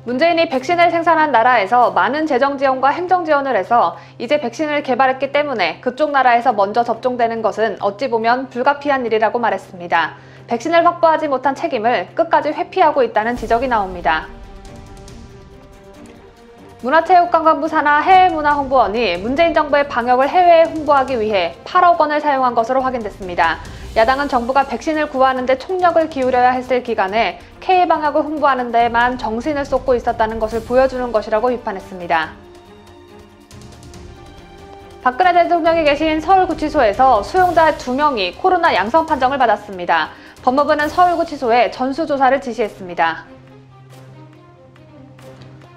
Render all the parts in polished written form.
문재인이 백신을 생산한 나라에서 많은 재정 지원과 행정 지원을 해서 이제 백신을 개발했기 때문에 그쪽 나라에서 먼저 접종되는 것은 어찌 보면 불가피한 일이라고 말했습니다. 백신을 확보하지 못한 책임을 끝까지 회피하고 있다는 지적이 나옵니다. 문화체육관광부 산하 해외문화홍보원이 문재인 정부의 방역을 해외에 홍보하기 위해 8억 원을 사용한 것으로 확인됐습니다. 야당은 정부가 백신을 구하는 데 총력을 기울여야 했을 기간에 K방역을 홍보하는 데에만 정신을 쏟고 있었다는 것을 보여주는 것이라고 비판했습니다. 박근혜 대통령이 계신 서울구치소에서 수용자 2명이 코로나 양성 판정을 받았습니다. 법무부는 서울구치소에 전수조사를 지시했습니다.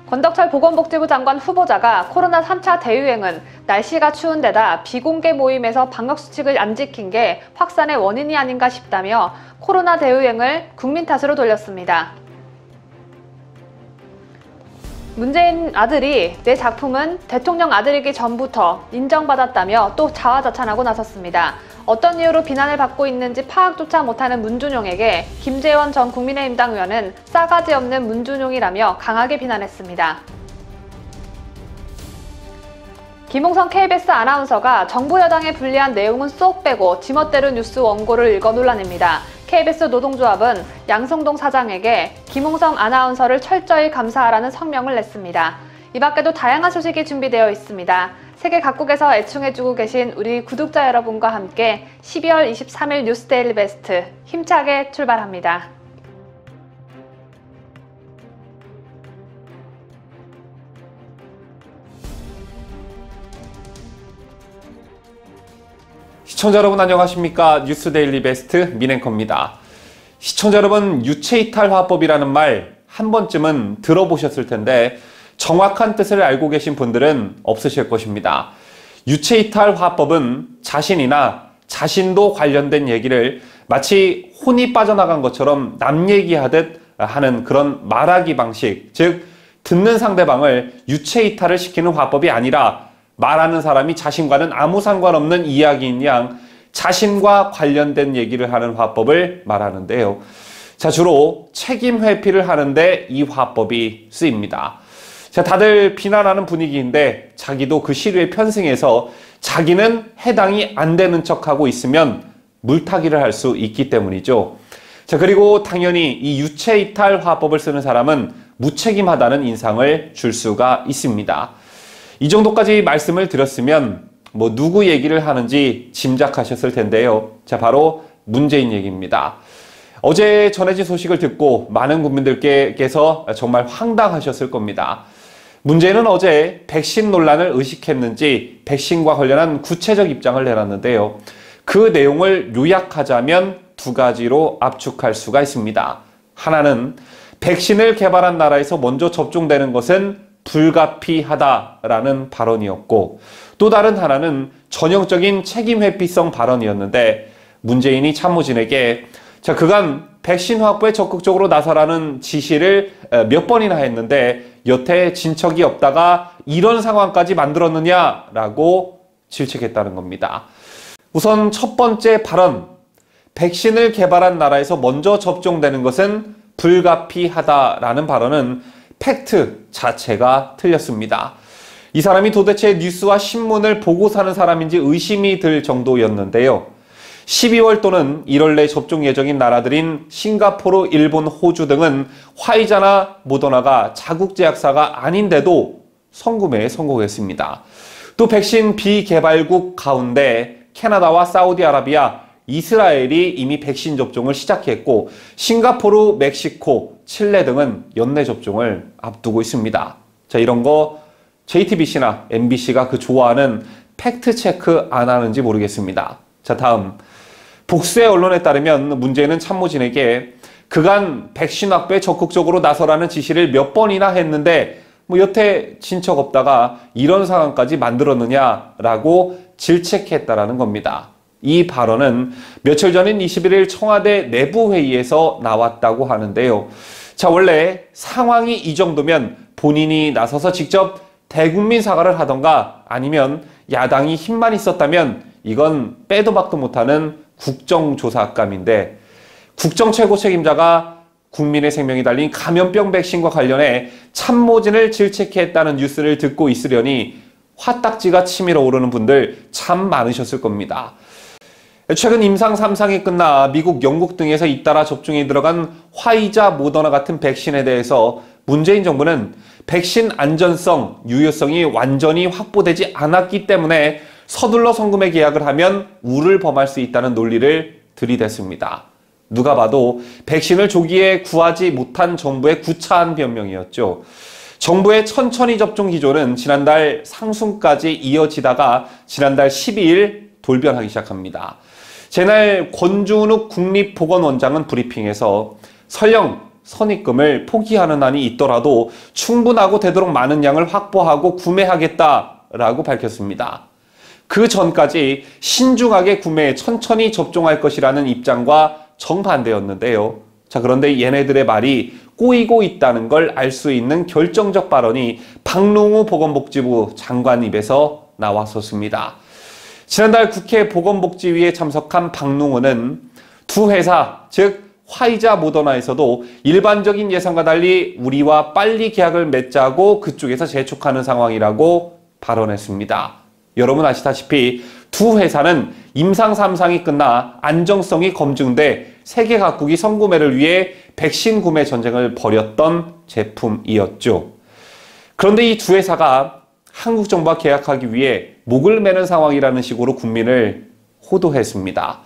권덕철 보건복지부 장관 후보자가 코로나 3차 대유행은 날씨가 추운 데다 비공개 모임에서 방역수칙을 안 지킨 게 확산의 원인이 아닌가 싶다며 코로나 대유행을 국민 탓으로 돌렸습니다. 문재인 아들이 내 작품은 대통령 아들이기 전부터 인정받았다며 또 자화자찬하고 나섰습니다. 어떤 이유로 비난을 받고 있는지 파악조차 못하는 문준용에게 김재원 전 국민의힘당 의원은 싸가지 없는 문준용이라며 강하게 비난했습니다. 김홍성 KBS 아나운서가 정부 여당에 불리한 내용은 쏙 빼고 지멋대로 뉴스 원고를 읽어 논란입니다. KBS 노동조합은 양성동 사장에게 김홍성 아나운서를 철저히 감사하라는 성명을 냈습니다. 이 밖에도 다양한 소식이 준비되어 있습니다. 세계 각국에서 애청해주고 계신 우리 구독자 여러분과 함께 12월 23일 뉴스데일리 베스트 힘차게 출발합니다. 시청자 여러분 안녕하십니까? 뉴스데일리 베스트 민앵커입니다. 시청자 여러분, 유체이탈 화법이라는 말 한 번쯤은 들어보셨을 텐데 정확한 뜻을 알고 계신 분들은 없으실 것입니다. 유체이탈 화법은 자신이나 자신도 관련된 얘기를 마치 혼이 빠져나간 것처럼 남 얘기하듯 하는 그런 말하기 방식, 즉 듣는 상대방을 유체이탈을 시키는 화법이 아니라 말하는 사람이 자신과는 아무 상관없는 이야기인 양 자신과 관련된 얘기를 하는 화법을 말하는데요. 자, 주로 책임 회피를 하는데 이 화법이 쓰입니다. 자, 다들 비난하는 분위기인데 자기도 그 시류에 편승해서 자기는 해당이 안 되는 척하고 있으면 물타기를 할 수 있기 때문이죠. 자, 그리고 당연히 이 유체이탈 화법을 쓰는 사람은 무책임하다는 인상을 줄 수가 있습니다. 이 정도까지 말씀을 드렸으면 누구 얘기를 하는지 짐작하셨을 텐데요. 자, 바로 문재인 얘기입니다. 어제 전해진 소식을 듣고 많은 국민들께서 정말 황당하셨을 겁니다. 문재인은 어제 백신 논란을 의식했는지 백신과 관련한 구체적 입장을 내놨는데요. 그 내용을 요약하자면 두 가지로 압축할 수가 있습니다. 하나는 백신을 개발한 나라에서 먼저 접종되는 것은 불가피하다라는 발언이었고, 또 다른 하나는 전형적인 책임 회피성 발언이었는데 문재인이 참모진에게 자, 그간 백신 확보에 적극적으로 나서라는 지시를 몇 번이나 했는데 여태 진척이 없다가 이런 상황까지 만들었느냐라고 질책했다는 겁니다. 우선 첫 번째 발언, 백신을 개발한 나라에서 먼저 접종되는 것은 불가피하다라는 발언은 팩트 자체가 틀렸습니다. 이 사람이 도대체 뉴스와 신문을 보고 사는 사람인지 의심이 들 정도였는데요. 12월 또는 1월 내 접종 예정인 나라들인 싱가포르, 일본, 호주 등은 화이자나 모더나가 자국 제약사가 아닌데도 선구매에 성공했습니다. 또 백신 비개발국 가운데 캐나다와 사우디아라비아, 이스라엘이 이미 백신 접종을 시작했고 싱가포르, 멕시코, 칠레 등은 연내 접종을 앞두고 있습니다. 자, 이런 거 JTBC나 MBC가 그 좋아하는 팩트체크 안 하는지 모르겠습니다. 자, 다음. 복수의 언론에 따르면 문재인은 참모진에게 그간 백신 확보에 적극적으로 나서라는 지시를 몇 번이나 했는데 여태 진척 없다가 이런 상황까지 만들었느냐라고 질책했다라는 겁니다. 이 발언은 며칠 전인 21일 청와대 내부회의에서 나왔다고 하는데요. 자, 원래 상황이 이 정도면 본인이 나서서 직접 대국민 사과를 하던가 아니면 야당이 힘만 있었다면 이건 빼도 박도 못하는 국정조사감인데 국정 최고 책임자가 국민의 생명이 달린 감염병 백신과 관련해 참모진을 질책했다는 뉴스를 듣고 있으려니 화딱지가 치밀어 오르는 분들 참 많으셨을 겁니다. 최근 임상 3상이 끝나 미국, 영국 등에서 잇따라 접종이 들어간 화이자, 모더나 같은 백신에 대해서 문재인 정부는 백신 안전성, 유효성이 완전히 확보되지 않았기 때문에 서둘러 성금에 계약을 하면 우를 범할 수 있다는 논리를 들이댔습니다. 누가 봐도 백신을 조기에 구하지 못한 정부의 구차한 변명이었죠. 정부의 천천히 접종 기조는 지난달 상순까지 이어지다가 지난달 12일 돌변하기 시작합니다. 제날 권준욱 국립보건원장은 브리핑에서 설령 선입금을 포기하는 한이 있더라도 충분하고 되도록 많은 양을 확보하고 구매하겠다라고 밝혔습니다. 그 전까지 신중하게 구매해 천천히 접종할 것이라는 입장과 정반대였는데요. 자, 그런데 얘네들의 말이 꼬이고 있다는 걸 알 수 있는 결정적 발언이 박농후 보건복지부 장관 입에서 나왔었습니다. 지난달 국회 보건복지위에 참석한 박농후는 두 회사, 즉 화이자, 모더나에서도 일반적인 예상과 달리 우리와 빨리 계약을 맺자고 그쪽에서 재촉하는 상황이라고 발언했습니다. 여러분 아시다시피 두 회사는 임상 3상이 끝나 안정성이 검증돼 세계 각국이 선구매를 위해 백신 구매 전쟁을 벌였던 제품이었죠. 그런데 이 두 회사가 한국 정부와 계약하기 위해 목을 매는 상황이라는 식으로 국민을 호도했습니다.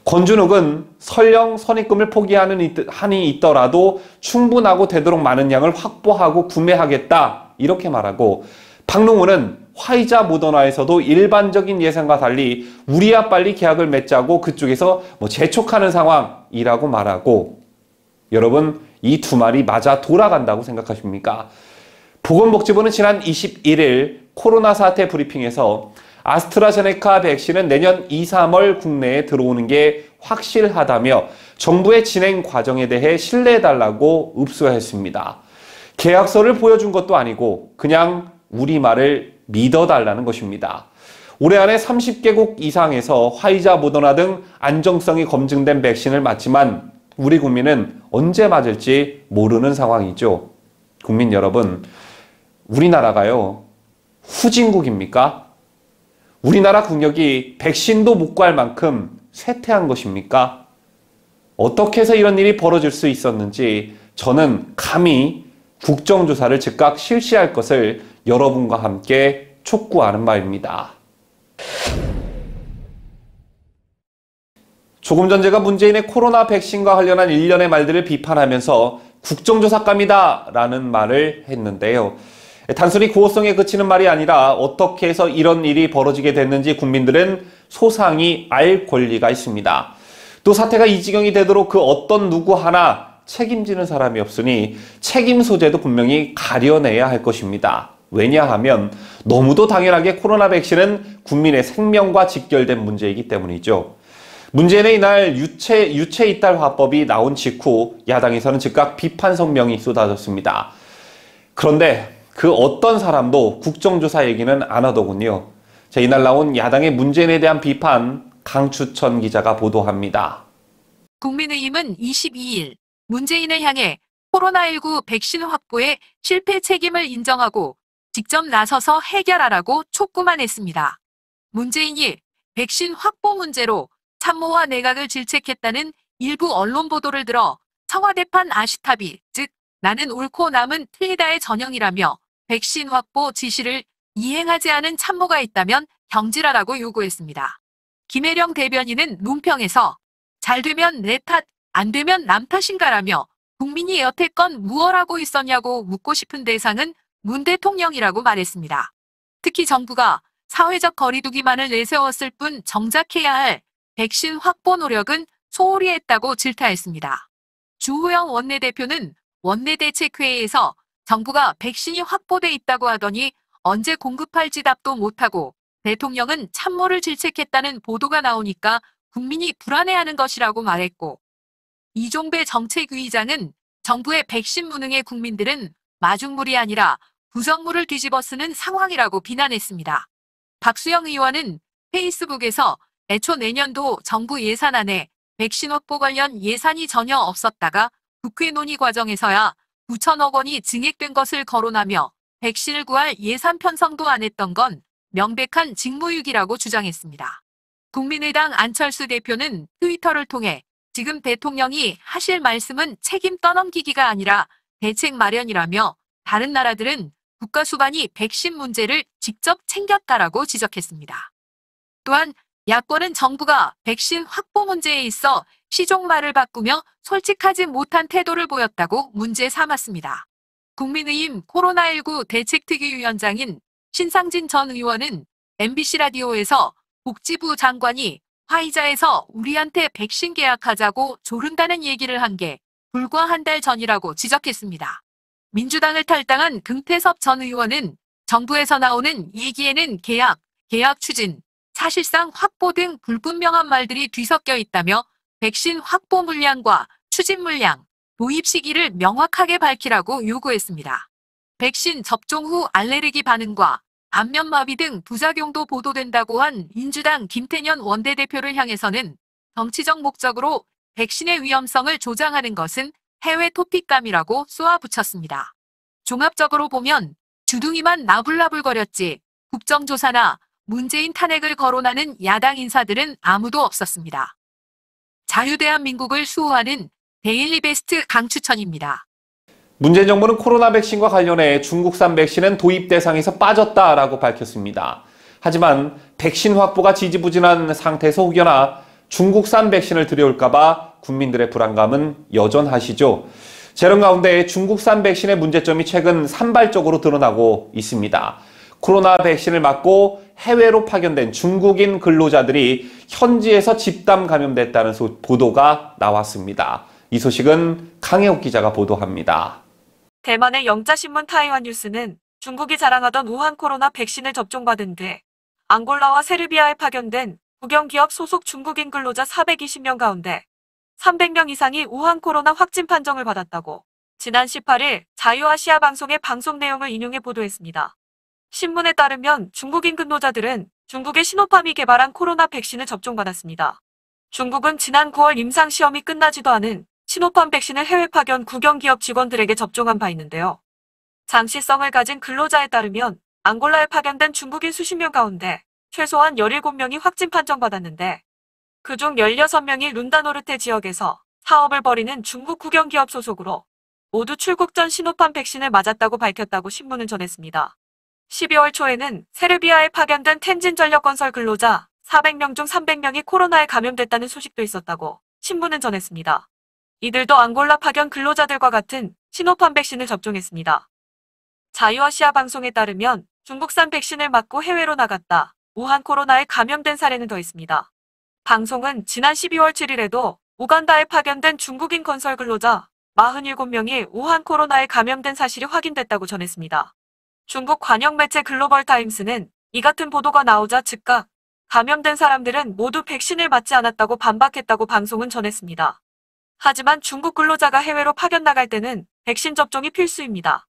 권준욱은 설령 선입금을 포기하는 한이 있더라도 충분하고 되도록 많은 양을 확보하고 구매하겠다 이렇게 말하고, 박농후는 화이자, 모더나에서도 일반적인 예상과 달리 우리야 빨리 계약을 맺자고 그쪽에서 재촉하는 상황이라고 말하고, 여러분 이 두 말이 맞아 돌아간다고 생각하십니까? 보건복지부는 지난 21일 코로나 사태 브리핑에서 아스트라제네카 백신은 내년 2, 3월 국내에 들어오는 게 확실하다며 정부의 진행 과정에 대해 신뢰해달라고 읍소했습니다. 계약서를 보여준 것도 아니고 그냥 우리 말을 믿어달라는 것입니다. 올해 안에 30개국 이상에서 화이자, 모더나 등 안정성이 검증된 백신을 맞지만 우리 국민은 언제 맞을지 모르는 상황이죠. 국민 여러분, 우리나라가요, 후진국입니까? 우리나라 국력이 백신도 못 구할 만큼 쇠퇴한 것입니까? 어떻게 해서 이런 일이 벌어질 수 있었는지 저는 감히 국정조사를 즉각 실시할 것을 여러분과 함께 촉구하는 바입니다. 조금 전 제가 문재인의 코로나 백신과 관련한 일련의 말들을 비판하면서 국정조사감이다 라는 말을 했는데요. 단순히 고어성에 그치는 말이 아니라 어떻게 해서 이런 일이 벌어지게 됐는지 국민들은 소상히 알 권리가 있습니다. 또 사태가 이 지경이 되도록 그 어떤 누구 하나 책임지는 사람이 없으니 책임 소재도 분명히 가려내야 할 것입니다. 왜냐하면 너무도 당연하게 코로나 백신은 국민의 생명과 직결된 문제이기 때문이죠. 문재인의 이날 유체 이탈 화법이 나온 직후 야당에서는 즉각 비판 성명이 쏟아졌습니다. 그런데 그 어떤 사람도 국정조사 얘기는 안 하더군요. 자, 이날 나온 야당의 문재인에 대한 비판, 강추천 기자가 보도합니다. 국민의힘은 22일 문재인을 향해 코로나19 백신 확보에 실패 책임을 인정하고 직접 나서서 해결하라고 촉구만 했습니다. 문재인이 백신 확보 문제로 참모와 내각을 질책했다는 일부 언론 보도를 들어 청와대판 아시타비, 즉 나는 옳고 남은 틀리다의 전형이라며 백신 확보 지시를 이행하지 않은 참모가 있다면 경질하라고 요구했습니다. 김혜령 대변인은 논평에서 잘 되면 내 탓, 안 되면 남 탓인가라며 국민이 여태껏 무얼 하고 있었냐고 묻고 싶은 대상은 문 대통령이라고 말했습니다. 특히 정부가 사회적 거리두기만을 내세웠을 뿐 정작 해야 할 백신 확보 노력은 소홀히 했다고 질타했습니다. 주호영 원내대표는 원내대책회의에서 정부가 백신이 확보돼 있다고 하더니 언제 공급할지 답도 못하고 대통령은 참모를 질책했다는 보도가 나오니까 국민이 불안해하는 것이라고 말했고, 이종배 정책위의장은 정부의 백신 무능에 국민들은 마중물이 아니라 부정물을 뒤집어 쓰는 상황이라고 비난했습니다. 박수영 의원은 페이스북에서 애초 내년도 정부 예산안에 백신 확보 관련 예산이 전혀 없었다가 국회 논의 과정에서야 9천억 원이 증액된 것을 거론하며 백신을 구할 예산 편성도 안 했던 건 명백한 직무유기라고 주장했습니다. 국민의당 안철수 대표는 트위터를 통해 지금 대통령이 하실 말씀은 책임 떠넘기기가 아니라 대책 마련이라며 다른 나라들은 국가 수반이 백신 문제를 직접 챙겼다라고 지적했습니다. 또한 야권은 정부가 백신 확보 문제에 있어 시종말을 바꾸며 솔직하지 못한 태도를 보였다고 문제 삼았습니다. 국민의힘 코로나19 대책특위위원장인 신상진 전 의원은 MBC 라디오에서 복지부 장관이 화이자에서 우리한테 백신 계약하자고 조른다는 얘기를 한 게 불과 한 달 전이라고 지적했습니다. 민주당을 탈당한 금태섭 전 의원은 정부에서 나오는 얘기에는 계약 추진, 사실상 확보 등 불분명한 말들이 뒤섞여 있다며 백신 확보 물량과 추진 물량, 도입 시기를 명확하게 밝히라고 요구했습니다. 백신 접종 후 알레르기 반응과 안면마비 등 부작용도 보도된다고 한 민주당 김태년 원내대표를 향해서는 정치적 목적으로 백신의 위험성을 조장하는 것은 해외 토픽감이라고 쏘아붙였습니다. 종합적으로 보면 주둥이만 나불나불거렸지 국정조사나 문재인 탄핵을 거론하는 야당 인사들은 아무도 없었습니다. 자유대한민국을 수호하는 데일리베스트 강추천입니다. 문재인 정부는 코로나 백신과 관련해 중국산 백신은 도입 대상에서 빠졌다라고 밝혔습니다. 하지만 백신 확보가 지지부진한 상태에서 혹여나 중국산 백신을 들여올까봐 국민들의 불안감은 여전하시죠. 재론 가운데 중국산 백신의 문제점이 최근 산발적으로 드러나고 있습니다. 코로나 백신을 맞고 해외로 파견된 중국인 근로자들이 현지에서 집단 감염됐다는 보도가 나왔습니다. 이 소식은 강혜옥 기자가 보도합니다. 대만의 영자신문 타이완 뉴스는 중국이 자랑하던 우한 코로나 백신을 접종받은 뒤 앙골라와 세르비아에 파견된 국영기업 소속 중국인 근로자 420명 가운데 300명 이상이 우한 코로나 확진 판정을 받았다고 지난 18일 자유아시아 방송의 방송 내용을 인용해 보도했습니다. 신문에 따르면 중국인 근로자들은 중국의 시노팜이 개발한 코로나 백신을 접종받았습니다. 중국은 지난 9월 임상시험이 끝나지도 않은 시노팜 백신을 해외 파견 국영기업 직원들에게 접종한 바 있는데요. 장시성을 가진 근로자에 따르면 앙골라에 파견된 중국인 수십 명 가운데 최소한 17명이 확진 판정받았는데 그중 16명이 룬다노르테 지역에서 사업을 벌이는 중국 국영기업 소속으로 모두 출국 전 시노팜 백신을 맞았다고 밝혔다고 신문은 전했습니다. 12월 초에는 세르비아에 파견된 텐진전력건설 근로자 400명 중 300명이 코로나에 감염됐다는 소식도 있었다고 신문은 전했습니다. 이들도 앙골라 파견 근로자들과 같은 시노팜 백신을 접종했습니다. 자유아시아 방송에 따르면 중국산 백신을 맞고 해외로 나갔다 우한 코로나에 감염된 사례는 더 있습니다. 방송은 지난 12월 7일에도 우간다에 파견된 중국인 건설 근로자 47명이 우한 코로나에 감염된 사실이 확인됐다고 전했습니다. 중국 관영 매체 글로벌 타임스는 이 같은 보도가 나오자 즉각 감염된 사람들은 모두 백신을 맞지 않았다고 반박했다고 방송은 전했습니다. 하지만 중국 근로자가 해외로 파견 나갈 때는 백신 접종이 필수입니다.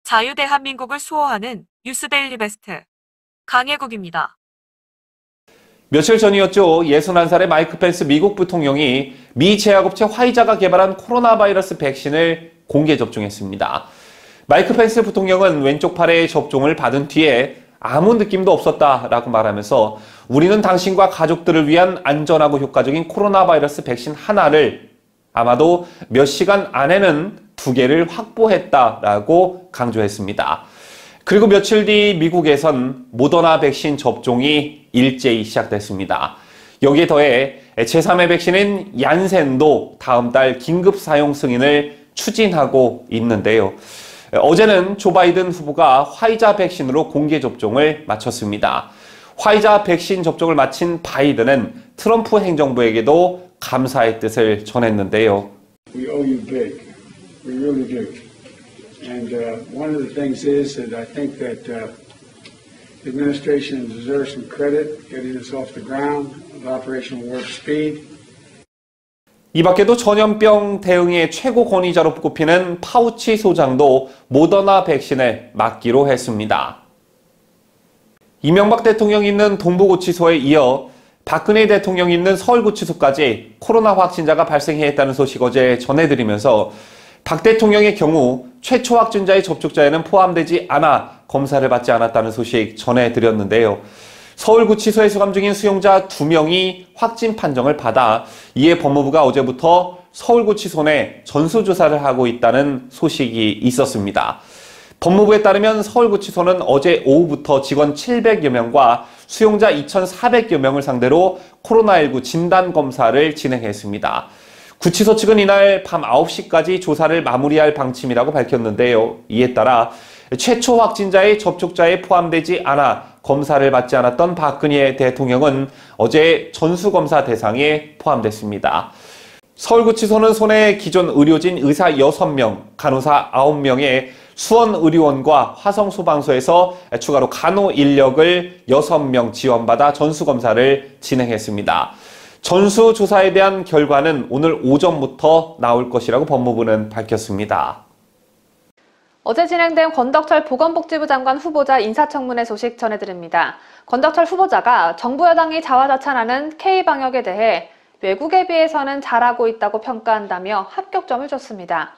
자유대한민국을 수호하는 뉴스데일리 베스트 강혜국입니다. 며칠 전이었죠. 61살의 마이크 펜스 미국 부통령이 미 제약업체 화이자가 개발한 코로나 바이러스 백신을 공개 접종했습니다. 마이크 펜스 부통령은 왼쪽 팔에 접종을 받은 뒤에 아무 느낌도 없었다라고 말하면서 우리는 당신과 가족들을 위한 안전하고 효과적인 코로나 바이러스 백신 하나를 아마도 몇 시간 안에는 2개를 확보했다라고 강조했습니다. 그리고 며칠 뒤 미국에선 모더나 백신 접종이 일제히 시작됐습니다. 여기에 더해 제3의 백신인 얀센도 다음 달 긴급 사용 승인을 추진하고 있는데요. 어제는 조 바이든 후보가 화이자 백신으로 공개 접종을 마쳤습니다. 화이자 백신 접종을 마친 바이든은 트럼프 행정부에게도 감사의 뜻을 전했는데요. We owe you big. We really do. And one of the things is that I think that the administration deserves some credit getting this off the ground with Operation Warp Speed. 이 밖에도 전염병 대응의 최고 권위자로 꼽히는 파우치 소장도 모더나 백신을 맞기로 했습니다. 이명박 대통령이 있는 동부고치소에 이어 박근혜 대통령이 있는 서울구치소까지 코로나 확진자가 발생했다는 소식 어제 전해드리면서 박 대통령의 경우 최초 확진자의 접촉자에는 포함되지 않아 검사를 받지 않았다는 소식 전해드렸는데요. 서울구치소에 수감 중인 수용자 2명이 확진 판정을 받아 이에 법무부가 어제부터 서울구치소 내 전수조사를 하고 있다는 소식이 있었습니다. 법무부에 따르면 서울구치소는 어제 오후부터 직원 700여 명과 수용자 2,400여 명을 상대로 코로나19 진단검사를 진행했습니다. 구치소 측은 이날 밤 9시까지 조사를 마무리할 방침이라고 밝혔는데요. 이에 따라 최초 확진자의 접촉자에 포함되지 않아 검사를 받지 않았던 박근혜 대통령은 어제 전수검사 대상에 포함됐습니다. 서울구치소는 손해 기존 의료진 의사 6명, 간호사 9명의 수원의료원과 화성소방서에서 추가로 간호 인력을 6명 지원받아 전수검사를 진행했습니다. 전수조사에 대한 결과는 오늘 오전부터 나올 것이라고 법무부는 밝혔습니다. 어제 진행된 권덕철 보건복지부 장관 후보자 인사청문회 소식 전해드립니다. 권덕철 후보자가 정부 여당이 자화자찬하는 K방역에 대해 외국에 비해서는 잘하고 있다고 평가한다며 합격점을 줬습니다.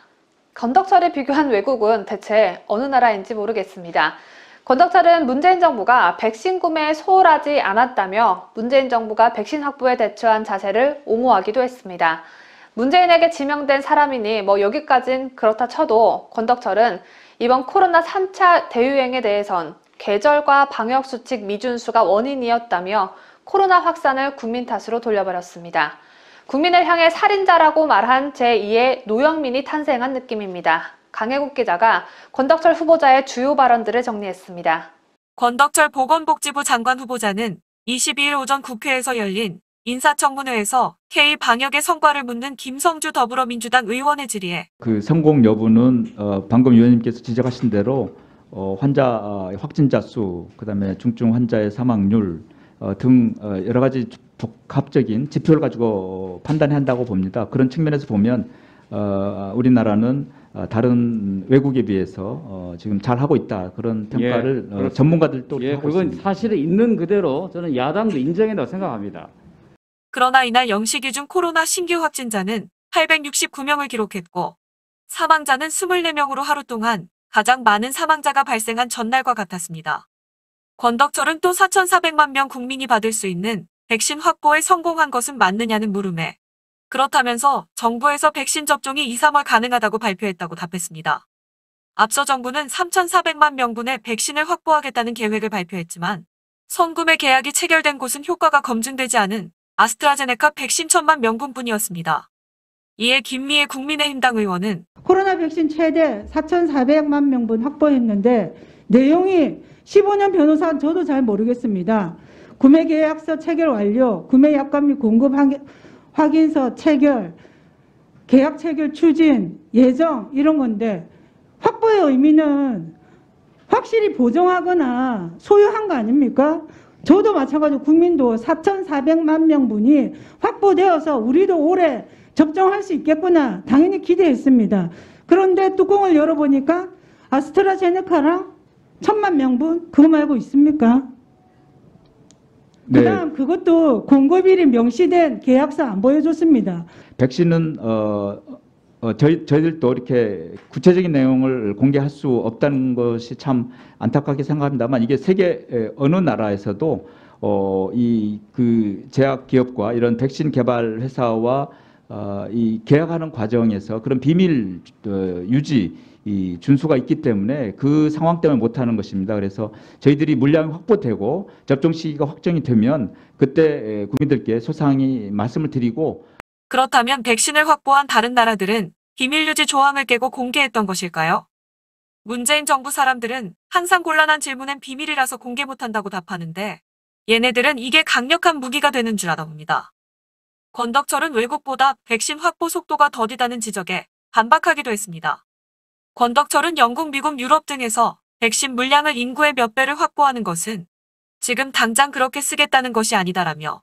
권덕철에 비교한 외국은 대체 어느 나라인지 모르겠습니다. 권덕철은 문재인 정부가 백신 구매에 소홀하지 않았다며 문재인 정부가 백신 확보에 대처한 자세를 옹호하기도 했습니다. 문재인에게 지명된 사람이니 여기까진 그렇다 쳐도 권덕철은 이번 코로나 3차 대유행에 대해선 계절과 방역수칙 미준수가 원인이었다며 코로나 확산을 국민 탓으로 돌려버렸습니다. 국민을 향해 살인자라고 말한 제2의 노영민이 탄생한 느낌입니다. 강혜국 기자가 권덕철 후보자의 주요 발언들을 정리했습니다. 권덕철 보건복지부 장관 후보자는 22일 오전 국회에서 열린 인사청문회에서 K방역의 성과를 묻는 김성주 더불어민주당 의원의 질의에 그 성공 여부는 방금 위원님께서 지적하신 대로 확진자 수, 그다음에 중증 환자의 사망률 등 여러 가지 복합적인 지표를 가지고 판단해야 한다고 봅니다. 그런 측면에서 보면 우리나라는 다른 외국에 비해서 지금 잘하고 있다. 그런 평가를 전문가들도 하고 그건 있습니다. 사실은 있는 그대로 저는 야당도 인정한다고 생각합니다. 그러나 이날 0시 기준 코로나 신규 확진자는 869명을 기록했고 사망자는 24명으로 하루 동안 가장 많은 사망자가 발생한 전날과 같았습니다. 권덕철은 또 4,400만 명 국민이 받을 수 있는 백신 확보에 성공한 것은 맞느냐는 물음에 그렇다면서 정부에서 백신 접종이 2, 3월 가능하다고 발표했다고 답했습니다. 앞서 정부는 3,400만 명분의 백신을 확보하겠다는 계획을 발표했지만 선구매 계약이 체결된 곳은 효과가 검증되지 않은 아스트라제네카 백신 1,000만 명분뿐이었습니다. 이에 김미애 국민의힘당 의원은 코로나 백신 최대 4,400만 명분 확보했는데 내용이 15년 변호사 저도 잘 모르겠습니다. 구매 계약서 체결 완료, 구매 약관 및 공급 확인서 체결, 계약 체결 추진, 예정 이런 건데 확보의 의미는 확실히 보정하거나 소유한 거 아닙니까? 저도 마찬가지로 국민도 4,400만 명분이 확보되어서 우리도 올해 접종할 수 있겠구나 당연히 기대했습니다. 그런데 뚜껑을 열어보니까 아스트라제네카랑 1,000만 명분 그거 말고 있습니까? 네. 그다음 그것도 공급일이 명시된 계약서 안 보여줬습니다. 백신은 저희들도 이렇게 구체적인 내용을 공개할 수 없다는 것이 참 안타깝게 생각합니다만 이게 세계 어느 나라에서도 그 제약 기업과 이런 백신 개발 회사와 이 계약하는 과정에서 그런 비밀 유지 준수가 있기 때문에 그 상황 때문에 못하는 것입니다. 그래서 저희들이 물량이 확보되고 접종 시기가 확정이 되면 그때 국민들께 소상히 말씀을 드리고. 그렇다면 백신을 확보한 다른 나라들은 비밀유지 조항을 깨고 공개했던 것일까요? 문재인 정부 사람들은 항상 곤란한 질문엔 비밀이라서 공개 못한다고 답하는데 얘네들은 이게 강력한 무기가 되는 줄 아나 봅니다. 권덕철은 외국보다 백신 확보 속도가 더디다는 지적에 반박하기도 했습니다. 권덕철은 영국, 미국, 유럽 등에서 백신 물량을 인구의 몇 배를 확보하는 것은 지금 당장 그렇게 쓰겠다는 것이 아니다라며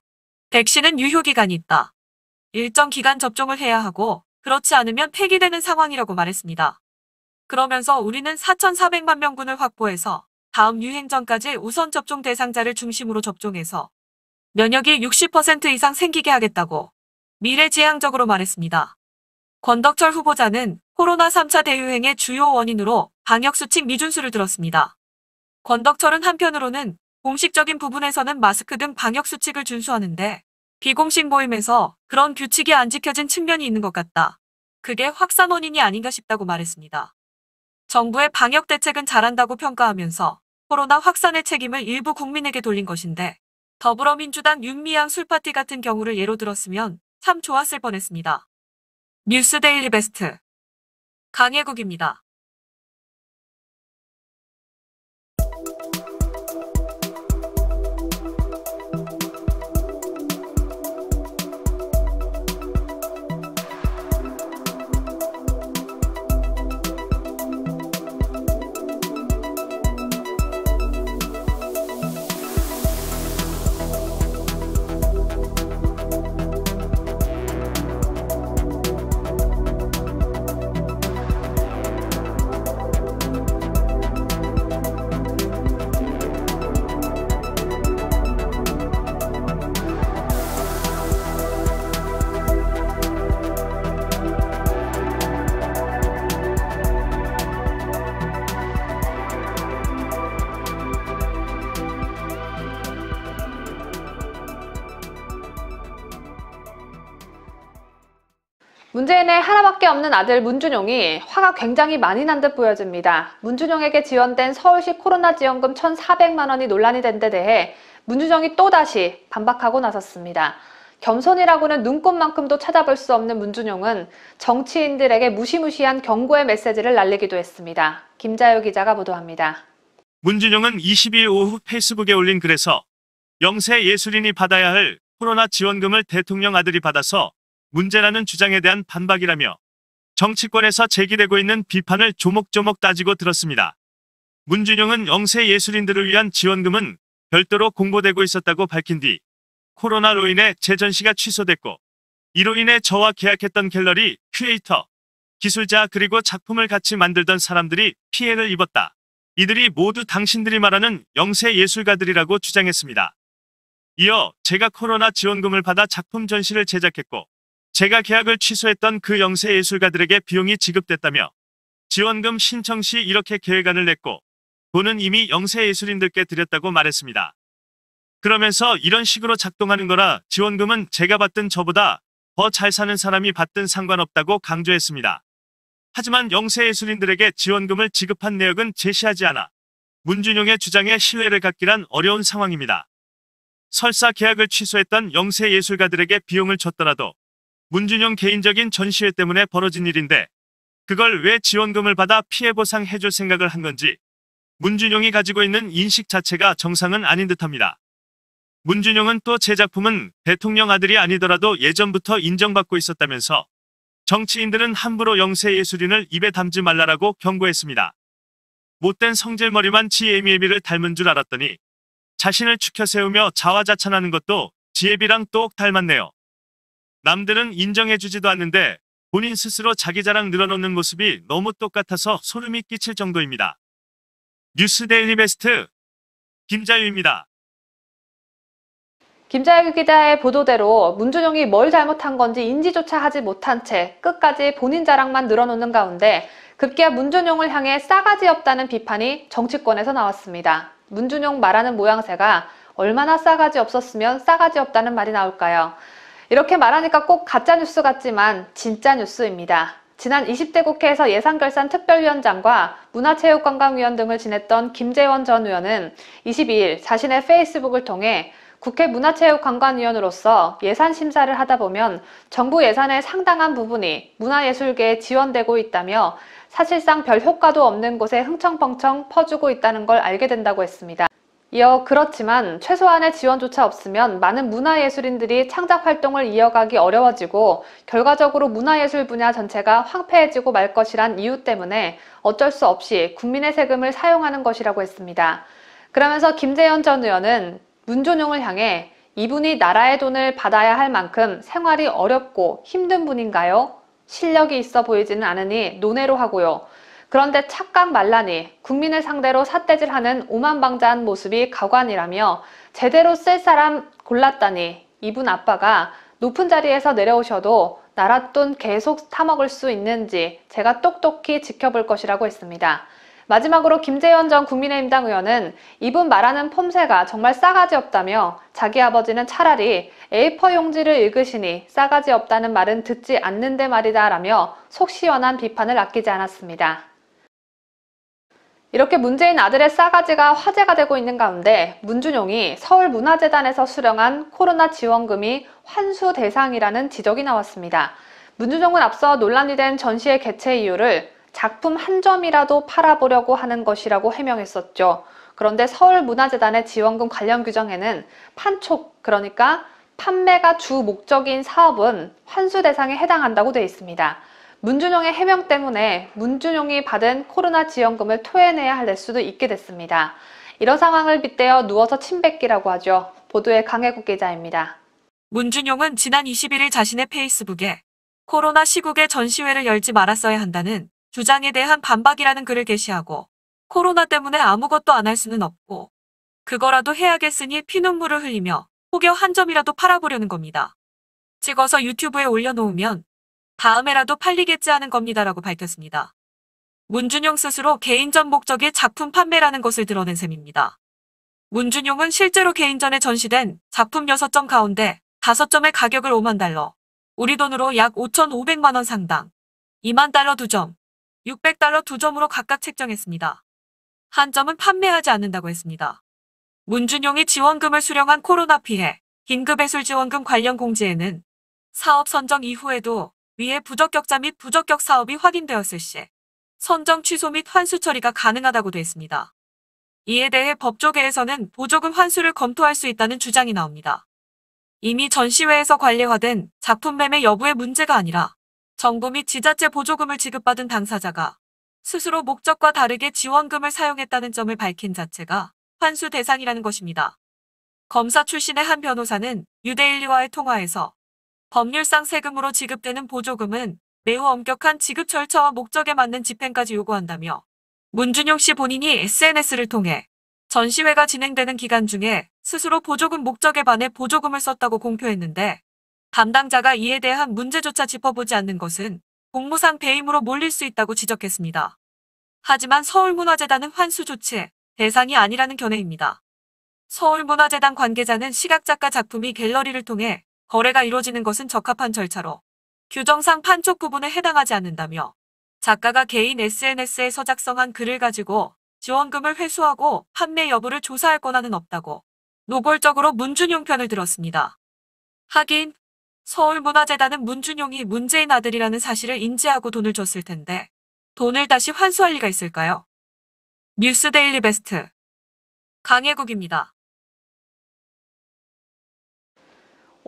백신은 유효기간이 있다. 일정 기간 접종을 해야 하고 그렇지 않으면 폐기되는 상황이라고 말했습니다. 그러면서 우리는 4,400만 명분을 확보해서 다음 유행 전까지 우선 접종 대상자를 중심으로 접종해서 면역이 60% 이상 생기게 하겠다고 미래지향적으로 말했습니다. 권덕철 후보자는 코로나 3차 대유행의 주요 원인으로 방역수칙 미준수를 들었습니다. 권덕철은 한편으로는 공식적인 부분에서는 마스크 등 방역수칙을 준수하는데 비공식 모임에서 그런 규칙이 안 지켜진 측면이 있는 것 같다. 그게 확산 원인이 아닌가 싶다고 말했습니다. 정부의 방역 대책은 잘한다고 평가하면서 코로나 확산의 책임을 일부 국민에게 돌린 것인데 더불어민주당 윤미향 술파티 같은 경우를 예로 들었으면 참 좋았을 뻔했습니다. 뉴스데일리 베스트 강혜국입니다. 문재인의 하나밖에 없는 아들 문준용이 화가 굉장히 많이 난 듯 보여집니다. 문준용에게 지원된 서울시 코로나 지원금 1,400만 원이 논란이 된 데 대해 문준용이 또다시 반박하고 나섰습니다. 겸손이라고는 눈꽃만큼도 찾아볼 수 없는 문준용은 정치인들에게 무시무시한 경고의 메시지를 날리기도 했습니다. 김자유 기자가 보도합니다. 문준용은 22일 오후 페이스북에 올린 글에서 영세 예술인이 받아야 할 코로나 지원금을 대통령 아들이 받아서 문제라는 주장에 대한 반박이라며 정치권에서 제기되고 있는 비판을 조목조목 따지고 들었습니다. 문준용은 영세 예술인들을 위한 지원금은 별도로 공보되고 있었다고 밝힌 뒤 코로나로 인해 재전시가 취소됐고 이로 인해 저와 계약했던 갤러리, 큐레이터, 기술자 그리고 작품을 같이 만들던 사람들이 피해를 입었다. 이들이 모두 당신들이 말하는 영세 예술가들이라고 주장했습니다. 이어 제가 코로나 지원금을 받아 작품 전시를 제작했고 제가 계약을 취소했던 그 영세 예술가들에게 비용이 지급됐다며 지원금 신청 시 이렇게 계획안을 냈고 돈은 이미 영세 예술인들께 드렸다고 말했습니다. 그러면서 이런 식으로 작동하는 거라 지원금은 제가 받든 저보다 더 잘 사는 사람이 받든 상관없다고 강조했습니다. 하지만 영세 예술인들에게 지원금을 지급한 내역은 제시하지 않아 문준용의 주장에 신뢰를 갖기란 어려운 상황입니다. 설사 계약을 취소했던 영세 예술가들에게 비용을 줬더라도 문준용 개인적인 전시회 때문에 벌어진 일인데 그걸 왜 지원금을 받아 피해 보상해줄 생각을 한 건지 문준용이 가지고 있는 인식 자체가 정상은 아닌 듯합니다. 문준용은 또 제 작품은 대통령 아들이 아니더라도 예전부터 인정받고 있었다면서 정치인들은 함부로 영세 예술인을 입에 담지 말라라고 경고했습니다. 못된 성질머리만 지예비를 닮은 줄 알았더니 자신을 추켜 세우며 자화자찬하는 것도 지예비랑 똑 닮았네요. 남들은 인정해주지도 않는데 본인 스스로 자기 자랑 늘어놓는 모습이 너무 똑같아서 소름이 끼칠 정도입니다. 뉴스데일리 베스트 김자유입니다. 김자유 기자의 보도대로 문준용이 뭘 잘못한 건지 인지조차 하지 못한 채 끝까지 본인 자랑만 늘어놓는 가운데 급기야 문준용을 향해 싸가지 없다는 비판이 정치권에서 나왔습니다. 문준용 말하는 모양새가 얼마나 싸가지 없었으면 싸가지 없다는 말이 나올까요? 이렇게 말하니까 꼭 가짜뉴스 같지만 진짜 뉴스입니다. 지난 20대 국회에서 예산결산 특별위원장과 문화체육관광위원 등을 지냈던 김재원 전 의원은 22일 자신의 페이스북을 통해 국회 문화체육관광위원으로서 예산 심사를 하다 보면 정부 예산의 상당한 부분이 문화예술계에 지원되고 있다며 사실상 별 효과도 없는 곳에 흥청펑청 퍼주고 있다는 걸 알게 된다고 했습니다. 이어 그렇지만 최소한의 지원조차 없으면 많은 문화예술인들이 창작 활동을 이어가기 어려워지고 결과적으로 문화예술 분야 전체가 황폐해지고 말 것이란 이유 때문에 어쩔 수 없이 국민의 세금을 사용하는 것이라고 했습니다. 그러면서 김재현 전 의원은 문준용을 향해 이분이 나라의 돈을 받아야 할 만큼 생활이 어렵고 힘든 분인가요? 실력이 있어 보이지는 않으니 논외로 하고요. 그런데 착각 말라니 국민을 상대로 삿대질하는 오만방자한 모습이 가관이라며 제대로 쓸 사람 골랐다니 이분 아빠가 높은 자리에서 내려오셔도 나랏돈 계속 타먹을 수 있는지 제가 똑똑히 지켜볼 것이라고 했습니다. 마지막으로 김재현 전 국민의힘당 의원은 이분 말하는 폼새가 정말 싸가지 없다며 자기 아버지는 차라리 A4 용지를 읽으시니 싸가지 없다는 말은 듣지 않는데 말이다 라며 속 시원한 비판을 아끼지 않았습니다. 이렇게 문재인 아들의 싸가지가 화제가 되고 있는 가운데 문준용이 서울문화재단에서 수령한 코로나 지원금이 환수 대상이라는 지적이 나왔습니다. 문준용은 앞서 논란이 된 전시회 개최 이유를 작품 한 점이라도 팔아보려고 하는 것이라고 해명했었죠. 그런데 서울문화재단의 지원금 관련 규정에는 판촉, 그러니까 판매가 주 목적인 사업은 환수 대상에 해당한다고 되어 있습니다. 문준용의 해명 때문에 문준용이 받은 코로나 지원금을 토해내야 할 수도 있게 됐습니다. 이런 상황을 빗대어 누워서 침 뱉기라고 하죠. 보도에 강혜국 기자입니다. 문준용은 지난 21일 자신의 페이스북에 코로나 시국에 전시회를 열지 말았어야 한다는 주장에 대한 반박이라는 글을 게시하고 코로나 때문에 아무것도 안 할 수는 없고 그거라도 해야겠으니 피눈물을 흘리며 혹여 한 점이라도 팔아보려는 겁니다. 찍어서 유튜브에 올려놓으면 다음에라도 팔리겠지 하는 겁니다라고 밝혔습니다. 문준용 스스로 개인전 목적의 작품 판매라는 것을 드러낸 셈입니다. 문준용은 실제로 개인전에 전시된 작품 6점 가운데 5점의 가격을 5만 달러, 우리 돈으로 약 5,500만 원 상당, 2만 달러 2점, 600달러 2점으로 각각 책정했습니다. 한 점은 판매하지 않는다고 했습니다. 문준용이 지원금을 수령한 코로나 피해 긴급예술지원금 관련 공지에는 사업 선정 이후에도 위의 부적격자 및 부적격 사업이 확인되었을 시 선정 취소 및 환수 처리가 가능하다고 되어 있습니다. 이에 대해 법조계에서는 보조금 환수를 검토할 수 있다는 주장이 나옵니다. 이미 전시회에서 관례화된 작품 매매 여부의 문제가 아니라 정부 및 지자체 보조금을 지급받은 당사자가 스스로 목적과 다르게 지원금을 사용했다는 점을 밝힌 자체가 환수 대상이라는 것입니다. 검사 출신의 한 변호사는 유데일리와의 통화에서 법률상 세금으로 지급되는 보조금은 매우 엄격한 지급 절차와 목적에 맞는 집행까지 요구한다며 문준용 씨 본인이 SNS를 통해 전시회가 진행되는 기간 중에 스스로 보조금 목적에 반해 보조금을 썼다고 공표했는데 담당자가 이에 대한 문제조차 짚어보지 않는 것은 공무상 배임으로 몰릴 수 있다고 지적했습니다. 하지만 서울문화재단은 환수 조치 대상이 아니라는 견해입니다. 서울문화재단 관계자는 시각작가 작품이 갤러리를 통해 거래가 이루어지는 것은 적합한 절차로 규정상 판촉 부분에 해당하지 않는다며 작가가 개인 SNS에서 작성한 글을 가지고 지원금을 회수하고 판매 여부를 조사할 권한은 없다고 노골적으로 문준용 편을 들었습니다. 하긴 서울문화재단은 문준용이 문재인 아들이라는 사실을 인지하고 돈을 줬을 텐데 돈을 다시 환수할 리가 있을까요? 뉴스데일리 베스트 강혜국입니다.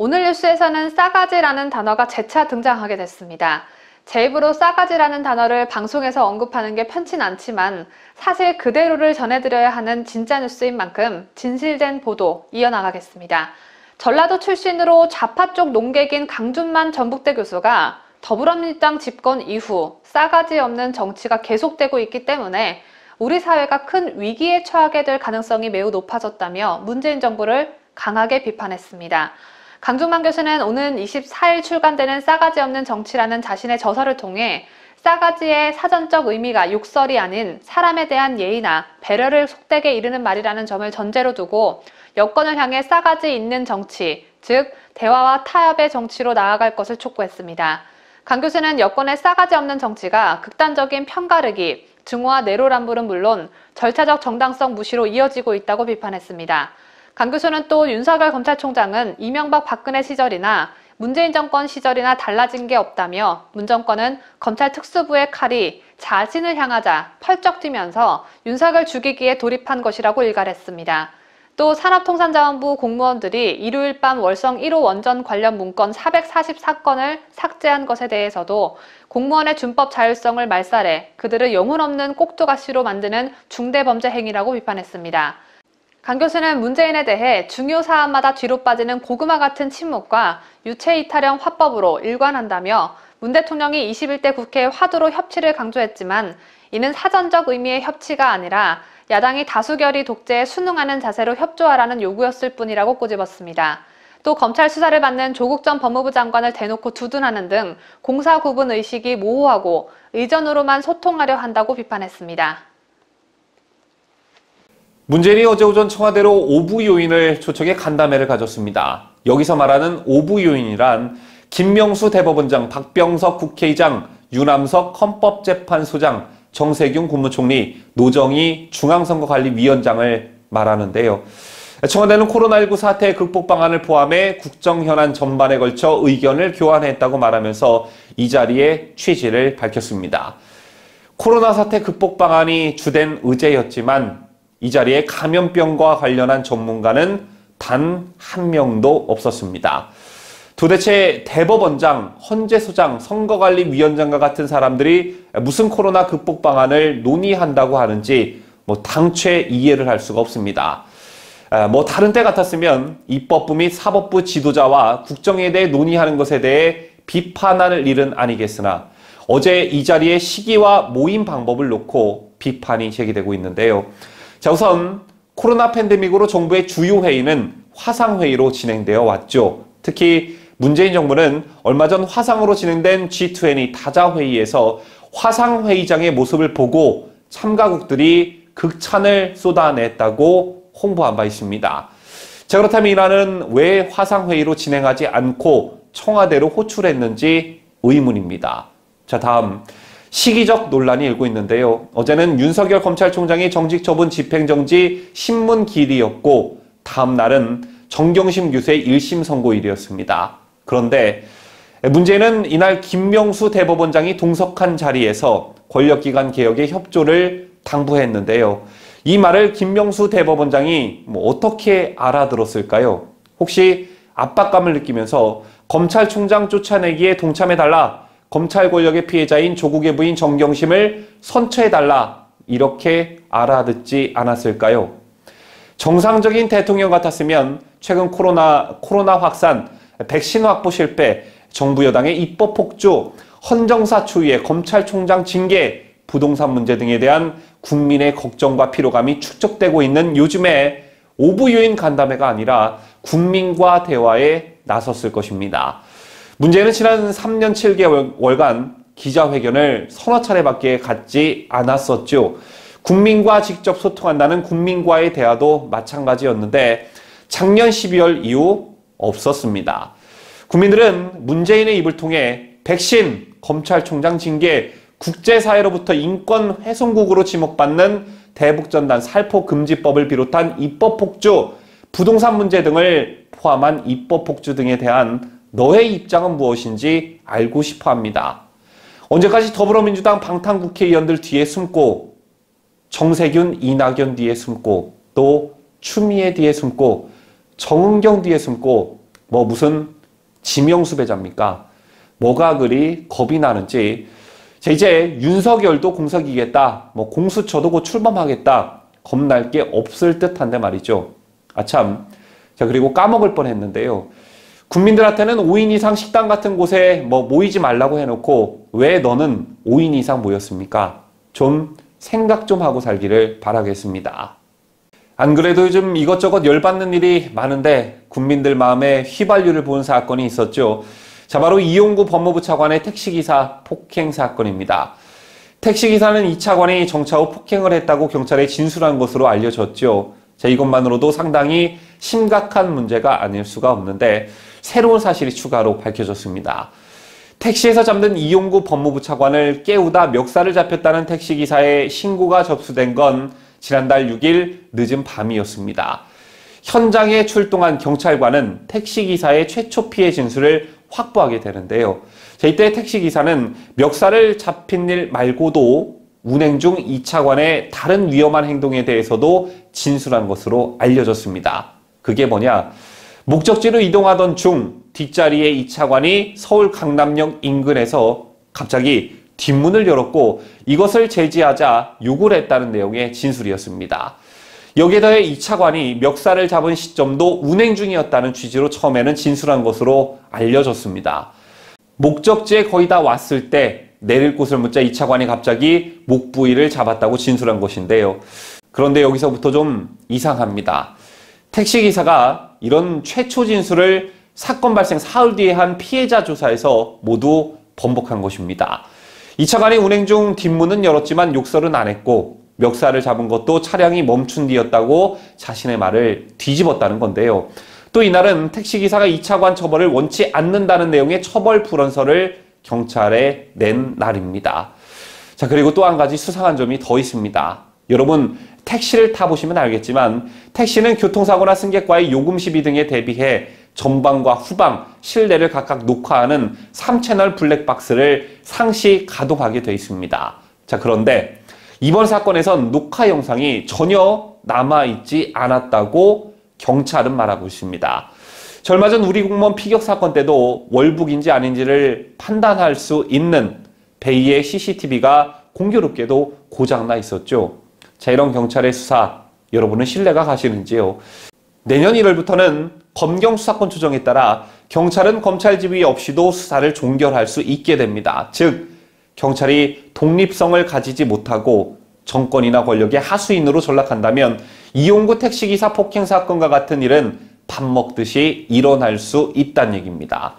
오늘 뉴스에서는 싸가지라는 단어가 재차 등장하게 됐습니다. 제 입으로 싸가지라는 단어를 방송에서 언급하는 게 편치는 않지만 사실 그대로를 전해드려야 하는 진짜 뉴스인 만큼 진실된 보도 이어나가겠습니다. 전라도 출신으로 좌파 쪽 농객인 강준만 전북대 교수가 더불어민주당 집권 이후 싸가지 없는 정치가 계속되고 있기 때문에 우리 사회가 큰 위기에 처하게 될 가능성이 매우 높아졌다며 문재인 정부를 강하게 비판했습니다. 강준만 교수는 오는 24일 출간되는 싸가지 없는 정치라는 자신의 저서를 통해 싸가지의 사전적 의미가 욕설이 아닌 사람에 대한 예의나 배려를 속되게 이르는 말이라는 점을 전제로 두고 여권을 향해 싸가지 있는 정치, 즉 대화와 타협의 정치로 나아갈 것을 촉구했습니다. 강 교수는 여권의 싸가지 없는 정치가 극단적인 편가르기, 증오와 내로남불은 물론 절차적 정당성 무시로 이어지고 있다고 비판했습니다. 강 교수는 또 윤석열 검찰총장은 이명박 박근혜 시절이나 문재인 정권 시절이나 달라진 게 없다며 문 정권은 검찰 특수부의 칼이 자신을 향하자 펄쩍 뛰면서 윤석열 죽이기에 돌입한 것이라고 일갈했습니다. 또 산업통상자원부 공무원들이 일요일 밤 월성 1호 원전 관련 문건 444건을 삭제한 것에 대해서도 공무원의 준법 자율성을 말살해 그들을 영혼 없는 꼭두가시로 만드는 중대범죄 행위라고 비판했습니다. 강 교수는 문재인에 대해 중요 사안마다 뒤로 빠지는 고구마 같은 침묵과 유체이탈형 화법으로 일관한다며 문 대통령이 21대 국회에 화두로 협치를 강조했지만 이는 사전적 의미의 협치가 아니라 야당이 다수결의 독재에 순응하는 자세로 협조하라는 요구였을 뿐이라고 꼬집었습니다. 또 검찰 수사를 받는 조국 전 법무부 장관을 대놓고 두둔하는 등 공사 구분 의식이 모호하고 의전으로만 소통하려 한다고 비판했습니다. 문재인이 어제 오전 청와대로 오부 요인을 초청해 간담회를 가졌습니다. 여기서 말하는 오부 요인이란 김명수 대법원장, 박병석 국회의장, 유남석 헌법재판소장, 정세균 국무총리, 노정희 중앙선거관리위원장을 말하는데요. 청와대는 코로나19 사태 극복 방안을 포함해 국정 현안 전반에 걸쳐 의견을 교환했다고 말하면서 이 자리에 취지를 밝혔습니다. 코로나 사태 극복 방안이 주된 의제였지만 이 자리에 감염병과 관련한 전문가는 단 한 명도 없었습니다. 도대체 대법원장, 헌재소장, 선거관리위원장과 같은 사람들이 무슨 코로나 극복 방안을 논의한다고 하는지 당최 이해를 할 수가 없습니다. 다른 때 같았으면 입법부 및 사법부 지도자와 국정에 대해 논의하는 것에 대해 비판할 일은 아니겠으나 어제 이 자리에 시기와 모임 방법을 놓고 비판이 제기되고 있는데요. 자, 우선 코로나 팬데믹으로 정부의 주요 회의는 화상회의로 진행되어 왔죠. 특히 문재인 정부는 얼마 전 화상으로 진행된 G20 다자회의에서 화상회의장의 모습을 보고 참가국들이 극찬을 쏟아냈다고 홍보한 바 있습니다. 자, 그렇다면 이란은 왜 화상회의로 진행하지 않고 청와대로 호출했는지 의문입니다. 자, 다음 시기적 논란이 일고 있는데요. 어제는 윤석열 검찰총장의 정직 처분 집행정지 신문기일이었고 다음 날은 정경심 교수의 1심 선고일이었습니다. 그런데 문제는 이날 김명수 대법원장이 동석한 자리에서 권력기관 개혁에 협조를 당부했는데요. 이 말을 김명수 대법원장이 어떻게 알아들었을까요? 혹시 압박감을 느끼면서 검찰총장 쫓아내기에 동참해달라, 검찰 권력의 피해자인 조국의 부인 정경심을 선처해달라, 이렇게 알아듣지 않았을까요? 정상적인 대통령 같았으면 최근 코로나 확산, 백신 확보 실패, 정부 여당의 입법 폭주, 헌정사 추이에 검찰총장 징계, 부동산 문제 등에 대한 국민의 걱정과 피로감이 축적되고 있는 요즘에 오부 요인 간담회가 아니라 국민과 대화에 나섰을 것입니다. 문제는 지난 3년 7개월간 기자회견을 서너 차례밖에 갖지 않았었죠. 국민과 직접 소통한다는 국민과의 대화도 마찬가지였는데 작년 12월 이후 없었습니다. 국민들은 문재인의 입을 통해 백신, 검찰총장 징계, 국제사회로부터 인권 훼손국으로 지목받는 대북전단 살포금지법을 비롯한 입법폭주, 부동산 문제 등을 포함한 입법폭주 등에 대한 너의 입장은 무엇인지 알고 싶어합니다. 언제까지 더불어민주당 방탄국회의원들 뒤에 숨고 정세균, 이낙연 뒤에 숨고 또 추미애 뒤에 숨고 정은경 뒤에 숨고 무슨 지명수배자입니까? 뭐가 그리 겁이 나는지. 자, 이제 윤석열도 공석이겠다, 공수처도 곧 출범하겠다, 겁날 게 없을 듯한데 말이죠. 아참, 자, 그리고 까먹을 뻔했는데요. 국민들한테는 5인 이상 식당 같은 곳에 모이지 말라고 해놓고 왜 너는 5인 이상 모였습니까? 좀 생각 좀 하고 살기를 바라겠습니다. 안 그래도 요즘 이것저것 열받는 일이 많은데 국민들 마음에 휘발유를 부은 사건이 있었죠. 자, 바로 이용구 법무부 차관의 택시기사 폭행 사건입니다. 택시기사는 이 차관이 정차 후 폭행을 했다고 경찰에 진술한 것으로 알려졌죠. 자, 이것만으로도 상당히 심각한 문제가 아닐 수가 없는데 새로운 사실이 추가로 밝혀졌습니다. 택시에서 잠든 이용구 법무부 차관을 깨우다 멱살을 잡혔다는 택시기사의 신고가 접수된 건 지난달 6일 늦은 밤이었습니다. 현장에 출동한 경찰관은 택시기사의 최초 피해 진술을 확보하게 되는데요. 자, 이때 택시기사는 멱살을 잡힌 일 말고도 운행 중 이 차관의 다른 위험한 행동에 대해서도 진술한 것으로 알려졌습니다. 그게 뭐냐? 목적지로 이동하던 중 뒷자리에 이 차관이 서울 강남역 인근에서 갑자기 뒷문을 열었고 이것을 제지하자 욕을 했다는 내용의 진술이었습니다. 여기에 더해 이 차관이 멱살을 잡은 시점도 운행 중이었다는 취지로 처음에는 진술한 것으로 알려졌습니다. 목적지에 거의 다 왔을 때 내릴 곳을 묻자 이 차관이 갑자기 목 부위를 잡았다고 진술한 것인데요. 그런데 여기서부터 좀 이상합니다. 택시기사가 이런 최초 진술을 사건 발생 사흘 뒤에 한 피해자 조사에서 모두 번복한 것입니다. 이 차관이 운행 중 뒷문은 열었지만 욕설은 안 했고 멱살을 잡은 것도 차량이 멈춘 뒤였다고 자신의 말을 뒤집었다는 건데요. 또 이날은 택시기사가 이 차관 처벌을 원치 않는다는 내용의 처벌 불원서를 경찰에 낸 날입니다. 자, 그리고 또 한 가지 수상한 점이 더 있습니다. 여러분, 택시를 타보시면 알겠지만 택시는 교통사고나 승객과의 요금 시비 등에 대비해 전방과 후방, 실내를 각각 녹화하는 3채널 블랙박스를 상시 가동하게 돼 있습니다. 자, 그런데 이번 사건에선 녹화 영상이 전혀 남아있지 않았다고 경찰은 말하고 있습니다. 저 얼마 전 우리 공무원 피격 사건 때도 월북인지 아닌지를 판단할 수 있는 베이의 CCTV가 공교롭게도 고장나 있었죠. 자, 이런 경찰의 수사, 여러분은 신뢰가 가시는지요? 내년 1월부터는 검경 수사권 조정에 따라 경찰은 검찰 지휘 없이도 수사를 종결할 수 있게 됩니다. 즉, 경찰이 독립성을 가지지 못하고 정권이나 권력의 하수인으로 전락한다면 이용구 택시기사 폭행 사건과 같은 일은 밥 먹듯이 일어날 수 있다는 얘기입니다.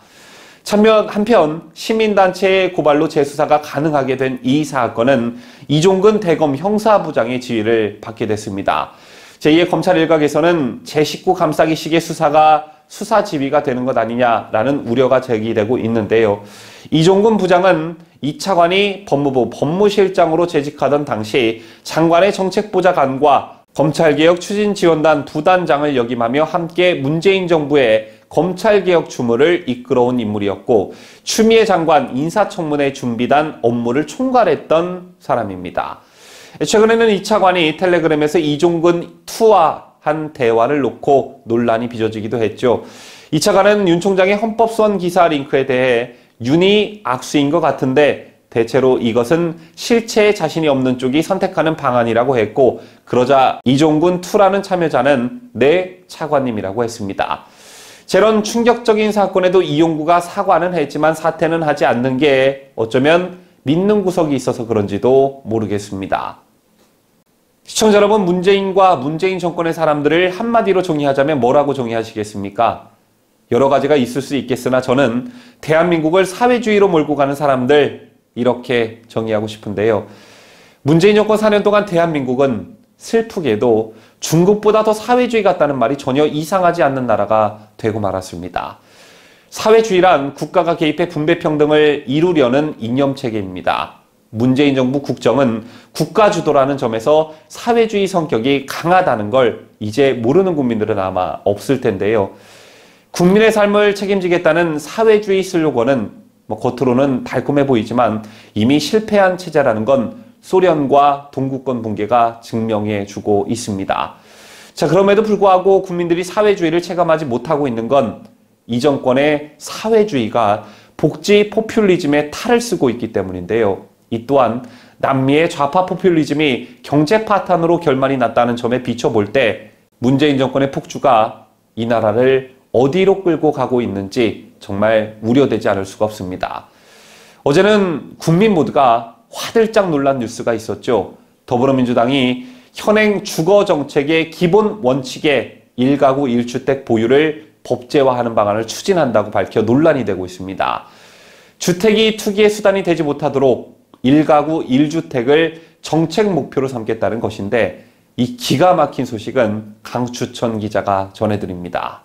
한편 시민단체의 고발로 재수사가 가능하게 된 이 사건은 이종근 대검 형사부장의 지휘를 받게 됐습니다. 제2의 검찰 일각에서는 제19 감싸기식의 수사가 수사 지휘가 되는 것 아니냐라는 우려가 제기되고 있는데요. 이종근 부장은 이 차관이 법무부 법무실장으로 재직하던 당시 장관의 정책보좌관과 검찰개혁 추진지원단 부단장을 역임하며 함께 문재인 정부의 검찰개혁 주무를 이끌어온 인물이었고 추미애 장관 인사청문회 준비단 업무를 총괄했던 사람입니다. 최근에는 이 차관이 텔레그램에서 이종근 투와 한 대화를 놓고 논란이 빚어지기도 했죠. 이 차관은 윤 총장의 헌법소원 기사 링크에 대해 윤이 악수인 것 같은데 대체로 이것은 실체에 자신이 없는 쪽이 선택하는 방안이라고 했고 그러자 이종근 투라는 참여자는 네 차관님이라고 했습니다. 저런 충격적인 사건에도 이용구가 사과는 했지만 사퇴는 하지 않는 게 어쩌면 믿는 구석이 있어서 그런지도 모르겠습니다. 시청자 여러분, 문재인과 문재인 정권의 사람들을 한마디로 정의하자면 뭐라고 정의하시겠습니까? 여러 가지가 있을 수 있겠으나 저는 대한민국을 사회주의로 몰고 가는 사람들 이렇게 정의하고 싶은데요. 문재인 정권 4년 동안 대한민국은 슬프게도 중국보다 더 사회주의 같다는 말이 전혀 이상하지 않는 나라가 되고 말았습니다. 사회주의란 국가가 개입해 분배평등을 이루려는 이념체계입니다. 문재인 정부 국정은 국가주도라는 점에서 사회주의 성격이 강하다는 걸 이제 모르는 국민들은 아마 없을 텐데요. 국민의 삶을 책임지겠다는 사회주의 슬로건은 겉으로는 달콤해 보이지만 이미 실패한 체제라는 건 소련과 동구권 붕괴가 증명해 주고 있습니다. 자, 그럼에도 불구하고 국민들이 사회주의를 체감하지 못하고 있는 건 이 정권의 사회주의가 복지 포퓰리즘에 탈을 쓰고 있기 때문인데요. 이 또한 남미의 좌파 포퓰리즘이 경제 파탄으로 결말이 났다는 점에 비춰볼 때 문재인 정권의 폭주가 이 나라를 어디로 끌고 가고 있는지 정말 우려되지 않을 수가 없습니다. 어제는 국민 모두가 화들짝 놀란 뉴스가 있었죠. 더불어민주당이 현행 주거정책의 기본 원칙에 1가구 1주택 보유를 법제화하는 방안을 추진한다고 밝혀 논란이 되고 있습니다. 주택이 투기의 수단이 되지 못하도록 1가구 1주택을 정책 목표로 삼겠다는 것인데 이 기가 막힌 소식은 강추천 기자가 전해드립니다.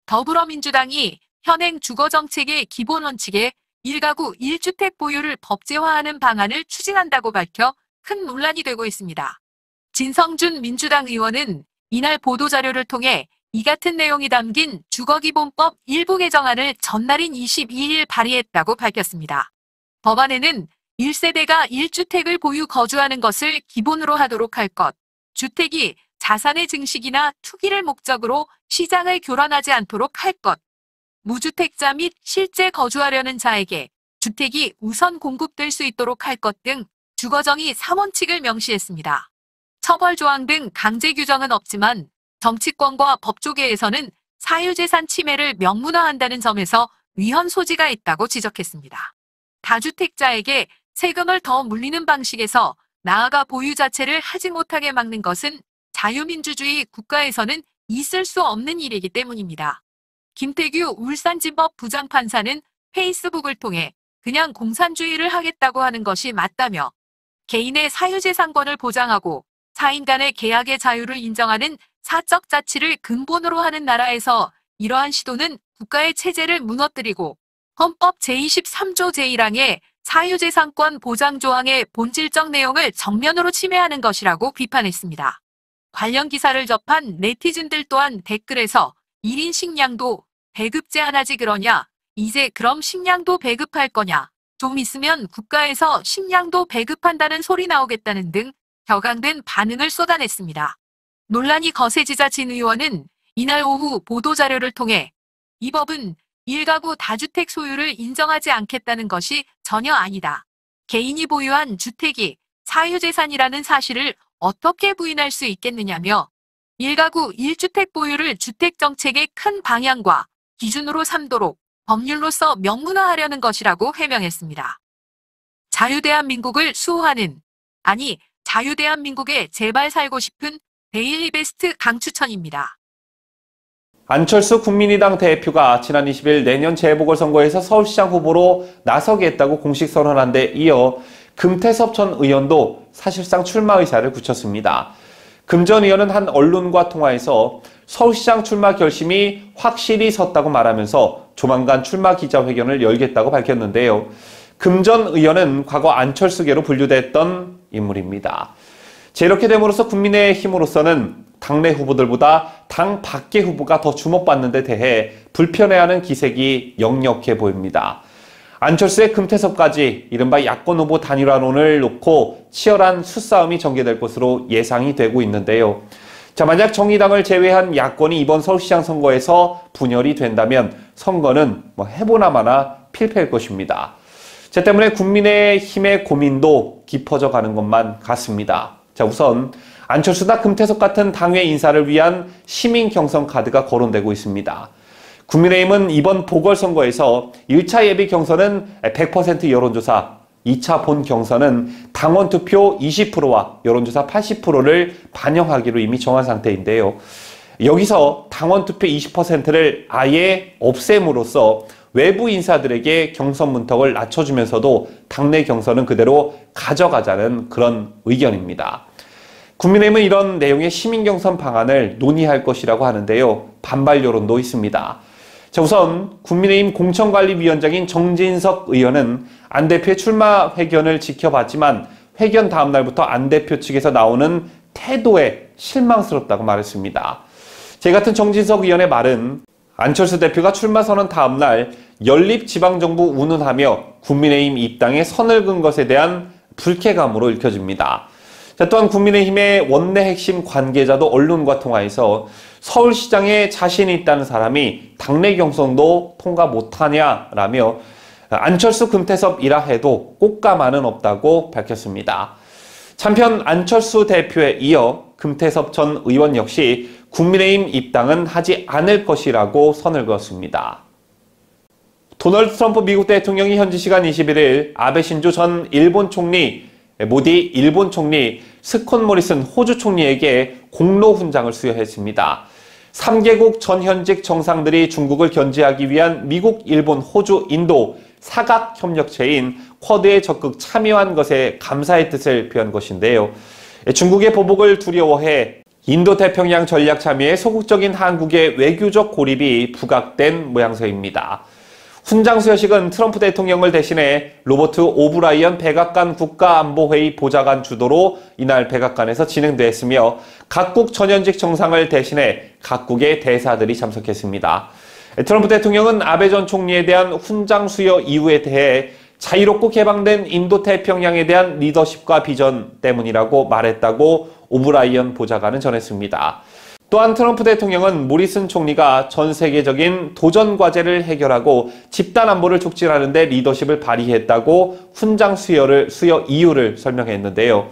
더불어민주당이 현행 주거정책의 기본 원칙에 1가구 1주택 보유를 법제화하는 방안을 추진한다고 밝혀 큰 논란이 되고 있습니다. 진성준 민주당 의원은 이날 보도자료를 통해 이 같은 내용이 담긴 주거기본법 일부 개정안을 전날인 22일 발의했다고 밝혔습니다. 법안에는 1세대가 1주택을 보유 거주하는 것을 기본으로 하도록 할 것, 주택이 자산의 증식이나 투기를 목적으로 시장을 교란하지 않도록 할 것, 무주택자 및 실제 거주하려는 자에게 주택이 우선 공급될 수 있도록 할 것 등 주거정의 3원칙을 명시했습니다. 처벌조항 등 강제 규정은 없지만 정치권과 법조계에서는 사유재산 침해를 명문화한다는 점에서 위헌 소지가 있다고 지적했습니다. 다주택자에게 세금을 더 물리는 방식에서 나아가 보유 자체를 하지 못하게 막는 것은 자유민주주의 국가에서는 있을 수 없는 일이기 때문입니다. 김태규 울산지법 부장판사는 페이스북을 통해 그냥 공산주의를 하겠다고 하는 것이 맞다며 개인의 사유재산권을 보장하고 사인 간의 계약의 자유를 인정하는 사적 자치를 근본으로 하는 나라에서 이러한 시도는 국가의 체제를 무너뜨리고 헌법 제23조 제1항의 사유재산권 보장 조항의 본질적 내용을 정면으로 침해하는 것이라고 비판했습니다. 관련 기사를 접한 네티즌들 또한 댓글에서 1인 식량도 배급 제한하지 그러냐, 이제 그럼 식량도 배급할 거냐, 좀 있으면 국가에서 식량도 배급한다는 소리 나오겠다는 등 격앙된 반응을 쏟아냈습니다. 논란이 거세지자 진 의원은 이날 오후 보도자료를 통해 이 법은 1가구 다주택 소유를 인정하지 않겠다는 것이 전혀 아니다. 개인이 보유한 주택이 사유재산이라는 사실을 어떻게 부인할 수 있겠느냐며 1가구 1주택 보유를 주택정책의 큰 방향과 기준으로 삼도록 법률로서 명문화하려는 것이라고 해명했습니다. 자유대한민국을 수호하는, 아니 자유대한민국에 제발 살고 싶은 데일리베스트 강추천입니다. 안철수 국민의당 대표가 지난 20일 내년 재보궐선거에서 서울시장 후보로 나서겠다고 공식 선언한 데 이어 금태섭 전 의원도 사실상 출마 의사를 굳혔습니다. 금 전 의원은 한 언론과 통화에서 서울시장 출마 결심이 확실히 섰다고 말하면서 조만간 출마 기자회견을 열겠다고 밝혔는데요. 금 전 의원은 과거 안철수계로 분류됐던 인물입니다. 이렇게 됨으로써 국민의힘으로서는 당내 후보들보다 당 밖의 후보가 더 주목받는 데 대해 불편해하는 기색이 역력해 보입니다. 안철수의 금태섭까지 이른바 야권 후보 단일화론을 놓고 치열한 수싸움이 전개될 것으로 예상이 되고 있는데요. 만약 정의당을 제외한 야권이 이번 서울시장 선거에서 분열이 된다면 선거는 해보나 마나 필패일 것입니다. 때문에 국민의힘의 고민도 깊어져 가는 것만 같습니다. 우선 안철수나 금태섭 같은 당외 인사를 위한 시민 경선 카드가 거론되고 있습니다. 국민의힘은 이번 보궐선거에서 1차 예비 경선은 100% 여론조사, 2차 본 경선은 당원 투표 20%와 여론조사 80%를 반영하기로 이미 정한 상태인데요. 여기서 당원 투표 20%를 아예 없앰으로써 외부 인사들에게 경선 문턱을 낮춰주면서도 당내 경선은 그대로 가져가자는 그런 의견입니다. 국민의힘은 이런 내용의 시민경선 방안을 논의할 것이라고 하는데요. 반발 여론도 있습니다. 우선 국민의힘 공천관리위원장인 정진석 의원은 안 대표의 출마 회견을 지켜봤지만 회견 다음 날부터 안 대표 측에서 나오는 태도에 실망스럽다고 말했습니다. 제 같은 정진석 의원의 말은 안철수 대표가 출마 선언 다음 날 연립지방정부 운운하며 국민의힘 입당에 선을 그은 것에 대한 불쾌감으로 읽혀집니다. 또한 국민의힘의 원내 핵심 관계자도 언론과 통화해서 서울시장에 자신이 있다는 사람이 당내 경선도 통과 못하냐라며 안철수 금태섭이라 해도 꽃가마는 없다고 밝혔습니다. 한편 안철수 대표에 이어 금태섭 전 의원 역시 국민의힘 입당은 하지 않을 것이라고 선을 그었습니다. 도널드 트럼프 미국 대통령이 현지 시간 21일 아베 신조 전 일본 총리, 모디 일본 총리, 스콧 모리슨 호주 총리에게 공로 훈장을 수여했습니다. 3개국 전현직 정상들이 중국을 견제하기 위한 미국, 일본, 호주, 인도 사각협력체인 쿼드에 적극 참여한 것에 감사의 뜻을 표한 것인데요. 중국의 보복을 두려워해 인도태평양 전략 참여에 소극적인 한국의 외교적 고립이 부각된 모양새입니다. 훈장 수여식은 트럼프 대통령을 대신해 로버트 오브라이언 백악관 국가안보회의 보좌관 주도로 이날 백악관에서 진행됐으며 각국 전현직 정상을 대신해 각국의 대사들이 참석했습니다. 트럼프 대통령은 아베 전 총리에 대한 훈장 수여 이유에 대해 자유롭고 개방된 인도태평양에 대한 리더십과 비전 때문이라고 말했다고 오브라이언 보좌관은 전했습니다. 또한 트럼프 대통령은 모리슨 총리가 전 세계적인 도전 과제를 해결하고 집단 안보를 촉진하는 데 리더십을 발휘했다고 훈장 수여 이유를 설명했는데요.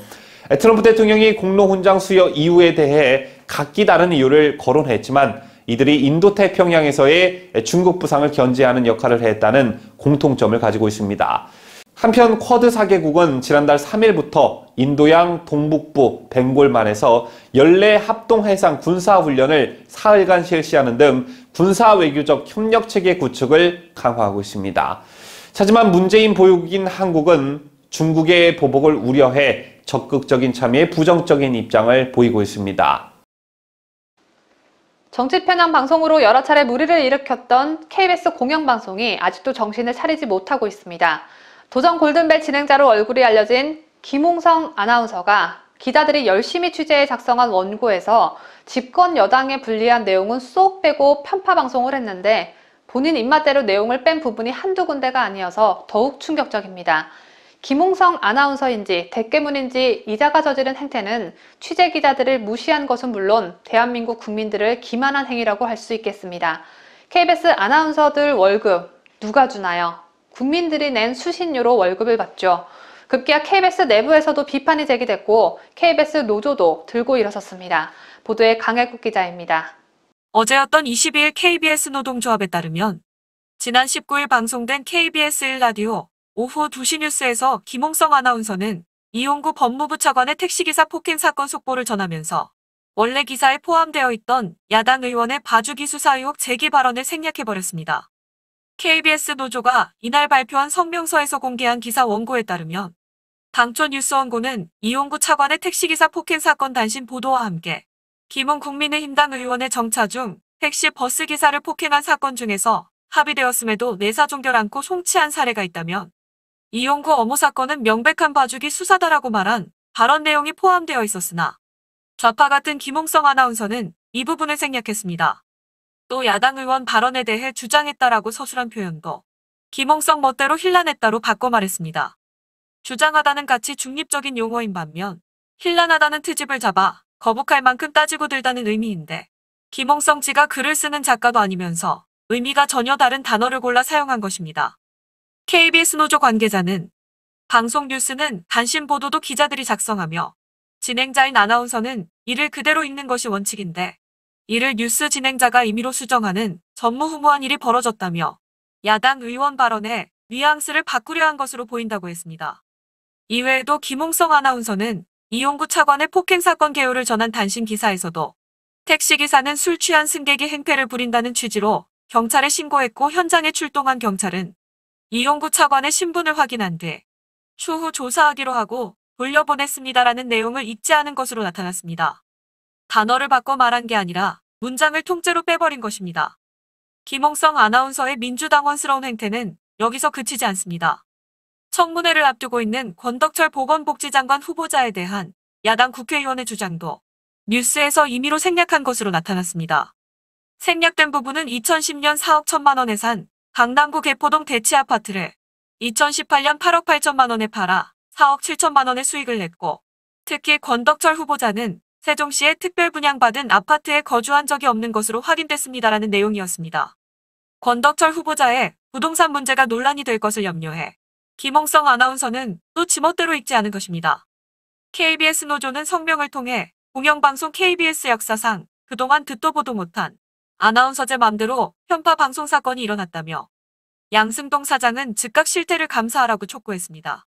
트럼프 대통령이 공로 훈장 수여 이유에 대해 각기 다른 이유를 거론했지만 이들이 인도태평양에서의 중국 부상을 견제하는 역할을 했다는 공통점을 가지고 있습니다. 한편 쿼드 4개국은 지난달 3일부터 인도양 동북부 벵골만에서 연례 합동해상 군사훈련을 사흘간 실시하는 등 군사외교적 협력체계 구축을 강화하고 있습니다. 하지만 문재인 보유국인 한국은 중국의 보복을 우려해 적극적인 참여에 부정적인 입장을 보이고 있습니다. 정치 편향 방송으로 여러 차례 물의를 일으켰던 KBS 공영방송이 아직도 정신을 차리지 못하고 있습니다. 도전 골든벨 진행자로 얼굴이 알려진 김홍성 아나운서가 기자들이 열심히 취재해 작성한 원고에서 집권 여당에 불리한 내용은 쏙 빼고 편파 방송을 했는데 본인 입맛대로 내용을 뺀 부분이 한두 군데가 아니어서 더욱 충격적입니다. 김홍성 아나운서인지 대깨문인지 이자가 저지른 행태는 취재 기자들을 무시한 것은 물론 대한민국 국민들을 기만한 행위라고 할 수 있겠습니다. KBS 아나운서들 월급 누가 주나요? 국민들이 낸 수신료로 월급을 받죠. 급기야 KBS 내부에서도 비판이 제기됐고 KBS 노조도 들고 일어섰습니다. 보도에 강혜국 기자입니다. 어제였던 22일 KBS 노동조합에 따르면 지난 19일 방송된 KBS 1라디오 오후 2시 뉴스에서 김홍성 아나운서는 이용구 법무부 차관의 택시기사 폭행 사건 속보를 전하면서 원래 기사에 포함되어 있던 야당 의원의 봐주기 수사 의혹 제기 발언을 생략해버렸습니다. KBS 노조가 이날 발표한 성명서에서 공개한 기사 원고에 따르면 당초 뉴스 원고는 이용구 차관의 택시기사 폭행 사건 단신 보도와 함께 김웅 국민의힘당 의원의 정차 중 택시 버스 기사를 폭행한 사건 중에서 합의되었음에도 내사 종결 않고 송치한 사례가 있다면 이용구 어모 사건은 명백한 봐주기 수사다라고 말한 발언 내용이 포함되어 있었으나 좌파 같은 김홍성 아나운서는 이 부분을 생략했습니다. 또 야당 의원 발언에 대해 주장했다라고 서술한 표현도 김홍성 멋대로 힐난했다로 바꿔 말했습니다. 주장하다는 같이 중립적인 용어인 반면 힐난하다는 트집을 잡아 거북할 만큼 따지고 들다는 의미인데 김홍성 씨가 글을 쓰는 작가도 아니면서 의미가 전혀 다른 단어를 골라 사용한 것입니다. KBS 노조 관계자는 방송 뉴스는 단신 보도도 기자들이 작성하며 진행자인 아나운서는 이를 그대로 읽는 것이 원칙인데 이를 뉴스 진행자가 임의로 수정하는 전무후무한 일이 벌어졌다며 야당 의원 발언에 뉘앙스를 바꾸려 한 것으로 보인다고 했습니다. 이외에도 김홍성 아나운서는 이용구 차관의 폭행 사건 개요를 전한 단신 기사에서도 택시기사는 술 취한 승객이 행패를 부린다는 취지로 경찰에 신고했고 현장에 출동한 경찰은 이용구 차관의 신분을 확인한 뒤 추후 조사하기로 하고 돌려보냈습니다라는 내용을 읽지 않은 것으로 나타났습니다. 단어를 바꿔 말한 게 아니라 문장을 통째로 빼버린 것입니다. 김홍성 아나운서의 민주당원스러운 행태는 여기서 그치지 않습니다. 청문회를 앞두고 있는 권덕철 보건복지장관 후보자에 대한 야당 국회의원의 주장도 뉴스에서 임의로 생략한 것으로 나타났습니다. 생략된 부분은 2010년 4억 1천만 원에 산 강남구 개포동 대치 아파트를 2018년 8억 8천만 원에 팔아 4억 7천만 원의 수익을 냈고 특히 권덕철 후보자는 세종시에 특별 분양받은 아파트에 거주한 적이 없는 것으로 확인됐습니다라는 내용이었습니다. 권덕철 후보자의 부동산 문제가 논란이 될 것을 염려해 김홍성 아나운서는 또 지멋대로 읽지 않은 것입니다. KBS 노조는 성명을 통해 공영방송 KBS 역사상 그동안 듣도 보도 못한 아나운서제 맘대로 편파 방송 사건이 일어났다며 양승동 사장은 즉각 실태를 감사하라고 촉구했습니다.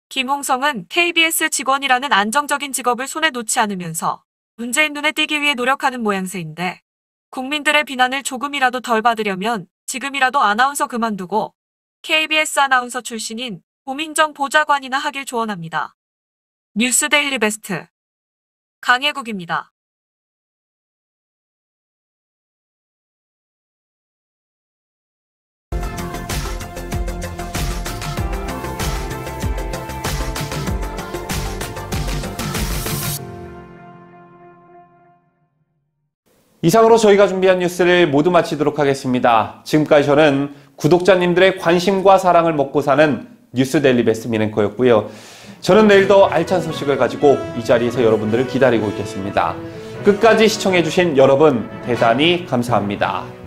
김홍성은 KBS 직원이라는 안정적인 직업을 손에 놓지 않으면서 문재인 눈에 띄기 위해 노력하는 모양새인데 국민들의 비난을 조금이라도 덜 받으려면 지금이라도 아나운서 그만두고 KBS 아나운서 출신인 고민정 보좌관이나 하길 조언합니다. 뉴스데일리 베스트 강혜국입니다. 이상으로 저희가 준비한 뉴스를 모두 마치도록 하겠습니다. 지금까지 저는 구독자님들의 관심과 사랑을 먹고 사는 뉴스데일리 베스트 민앵커였고요. 저는 내일 더 알찬 소식을 가지고 이 자리에서 여러분들을 기다리고 있겠습니다. 끝까지 시청해주신 여러분 대단히 감사합니다.